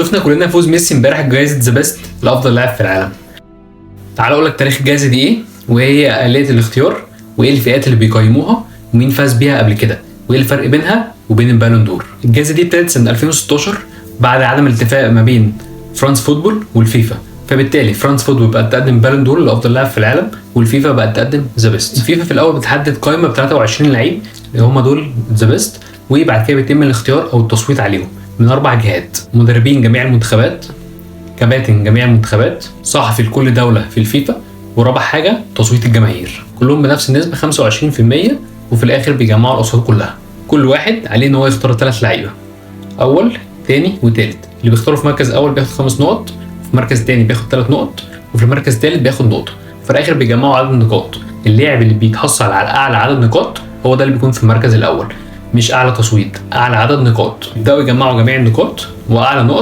شفنا كلنا فوز ميسي امبارح بجائزة ذا بيست لأفضل لاعب في العالم. تعال اقول لك تاريخ الجائزة دي ايه، وهي آلية الاختيار، وايه الفئات اللي بيقيموها، ومين فاز بيها قبل كده، وايه الفرق بينها وبين البالون دور. الجائزة دي ابتدت سنة 2016 بعد عدم الاتفاق ما بين فرانس فوتبول والفيفا، فبالتالي فرانس فوتبول بقت تقدم بالون دور لأفضل لاعب في العالم، والفيفا بقت تقدم ذا بيست. الفيفا في الاول بتحدد قائمة ب 23 لعيب اللي هم دول ذا بيست، وبعد كده بيتم الاختيار او التصويت عليهم من 4 جهات: مدربين جميع المنتخبات، كباتن جميع المنتخبات، صحفي لكل دولة في الفيفا، ورابع حاجة تصويت الجماهير، كلهم بنفس النسبة 25%. وفي الآخر بيجمعوا الأصوات كلها. كل واحد عليه إن هو يختار 3 لعيبة، أول تاني وتالت. اللي بيختاروا في مركز أول بياخد 5 نقط، في مركز تاني بياخد 3 نقط، وفي المركز التالت بياخد نقطة. في الآخر بيجمعوا عدد النقاط. اللاعب اللي بيتحصل على أعلى عدد نقاط هو ده اللي بيكون في المركز الأول، مش أعلى تصويت، أعلى عدد نقاط. يبدأوا يجمعوا جميع النقاط، وأعلى نقط